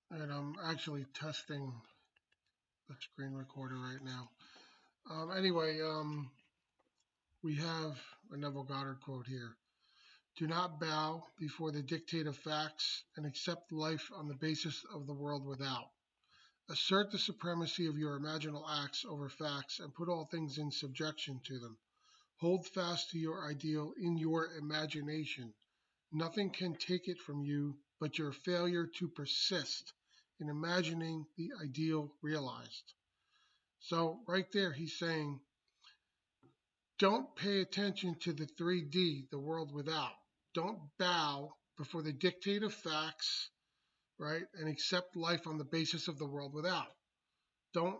And I'm actually testing the screen recorder right now. Anyway, we have a Neville Goddard quote here. Do not bow before the dictate of facts and accept life on the basis of the world without. Assert the supremacy of your imaginal acts over facts and put all things in subjection to them. Hold fast to your ideal in your imagination. Nothing can take it from you but your failure to persist in imagining the ideal realized. So, right there, he's saying, don't pay attention to the 3D, the world without. Don't bow before the dictate of facts, right? And accept life on the basis of the world without. Don't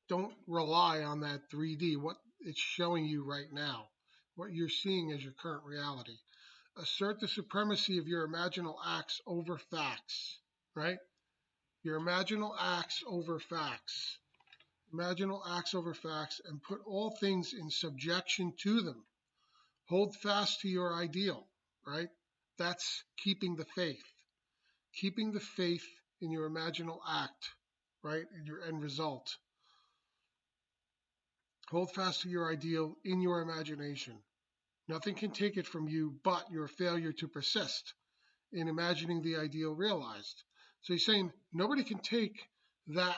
don't rely on that 3D, what it's showing you right now, what you're seeing as your current reality. Assert the supremacy of your imaginal acts over facts, right? Your imaginal acts over facts. Imaginal acts over facts and put all things in subjection to them. Hold fast to your ideal, right? That's keeping the faith. Keeping the faith in your imaginal act, right? In your end result. Hold fast to your ideal in your imagination. Nothing can take it from you but your failure to persist in imagining the ideal realized. So he's saying nobody can take that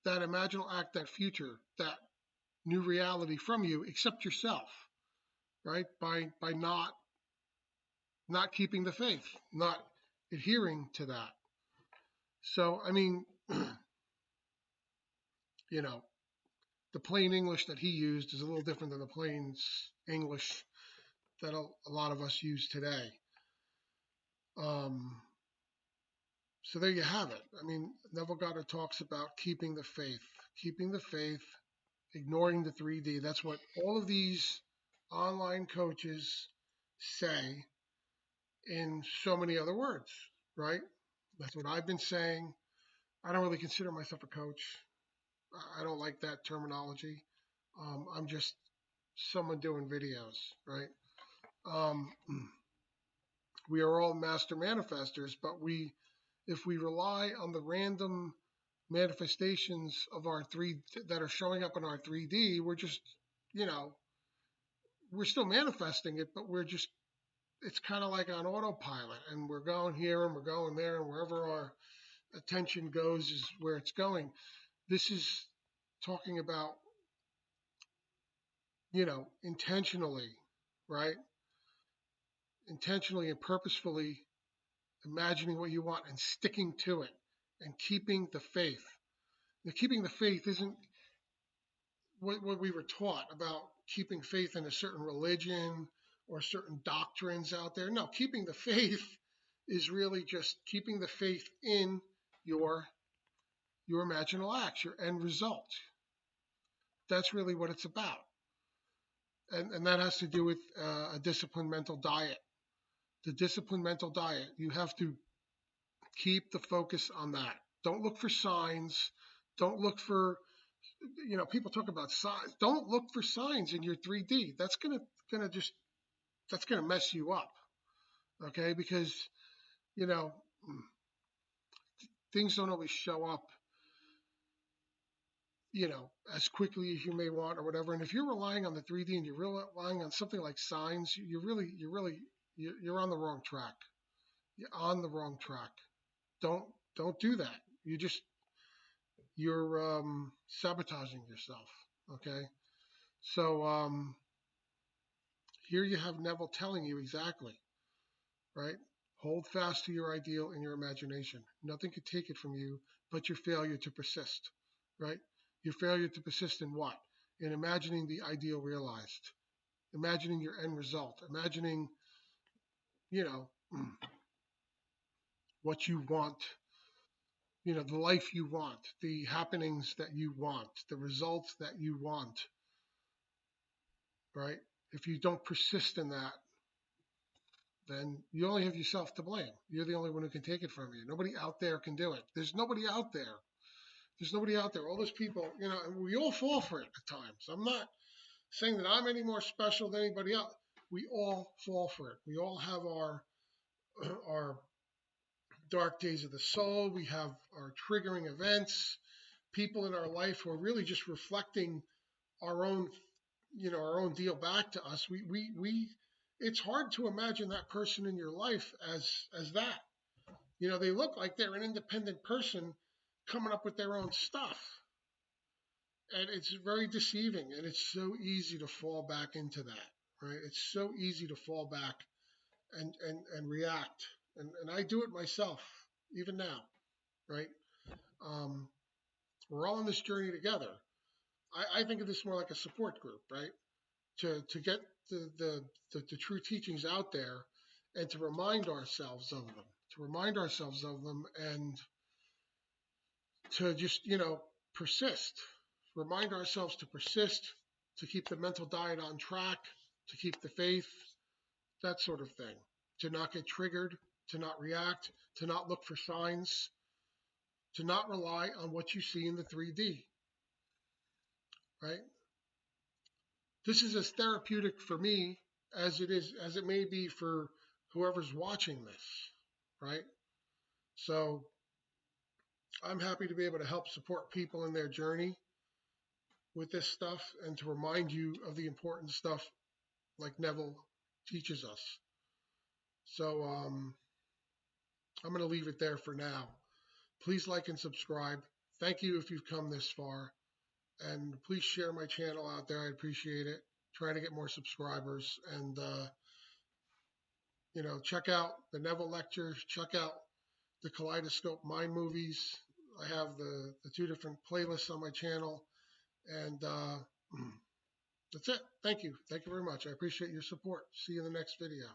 that imaginal act, that future, that new reality from you except yourself, right? By not keeping the faith, not adhering to that. So I mean, you know, the plain English that he used is a little different than the plain English that a lot of us use today. Um, so there you have it. I mean, Neville Goddard talks about keeping the faith, ignoring the 3D. That's what all of these online coaches say in so many other words, right? That's what I've been saying. I don't really consider myself a coach. I don't like that terminology. I'm just someone doing videos, right? Um, we are all master manifestors, but if we rely on the random manifestations of our three that are showing up in our 3D, we're just, you know, we're still manifesting it, but we're just, it's kind of like on autopilot, and we're going here and we're going there, and wherever our attention goes is where it's going. This is talking about, intentionally, right? Intentionally and purposefully imagining what you want and sticking to it and keeping the faith. Now, keeping the faith isn't what we were taught about keeping faith in a certain religion or certain doctrines out there. No, keeping the faith is really just keeping the faith in your your imaginal acts, your end result. That's really what it's about. And that has to do with a disciplined mental diet. The disciplined mental diet, you have to keep the focus on that. Don't look for signs. Don't look for, people talk about signs. Don't look for signs in your 3D. That's gonna mess you up. Okay, because you know things don't always show up, as quickly as you may want or whatever. And if you're relying on the 3D and you're relying on something like signs, you're on the wrong track. You're on the wrong track. Don't don't do that. You're sabotaging yourself. Okay. So here you have Neville telling you exactly, right? Hold fast to your ideal in your imagination. Nothing can take it from you but your failure to persist, right? Your failure to persist in what? In imagining the ideal realized, imagining your end result, imagining, you know, what you want, the life you want, the happenings that you want, the results that you want, right? If you don't persist in that, then you only have yourself to blame. You're the only one who can take it from you. Nobody out there can do it. There's nobody out there. There's nobody out there. All those people, and we all fall for it at times. I'm not saying that I'm any more special than anybody else. We all fall for it. We all have our dark days of the soul. We have our triggering events, people in our life who are really just reflecting our own, our own deal back to us. It's hard to imagine that person in your life as that. They look like they're an independent person coming up with their own stuff. And it's very deceiving, and it's so easy to fall back into that, right? It's so easy to fall back and react. And I do it myself, even now, right? Um, we're all on this journey together. I think of this more like a support group, right? To get the true teachings out there and to remind ourselves of them, and to just, persist, remind ourselves to persist, to keep the mental diet on track, to keep the faith, that sort of thing, to not get triggered, to not react, to not look for signs, to not rely on what you see in the 3D, right? This is as therapeutic for me as it may be for whoever's watching this, right? So I'm happy to be able to help support people in their journey with this stuff and to remind you of the important stuff like Neville teaches us. So I'm going to leave it there for now. Please like and subscribe. Thank you if you've come this far. And please share my channel out there. I appreciate it. Trying to get more subscribers. And, check out the Neville lectures. Check out the Kaleidoscope Mind movies. I have the 2 different playlists on my channel. And that's it. Thank you. Thank you very much. I appreciate your support. See you in the next video.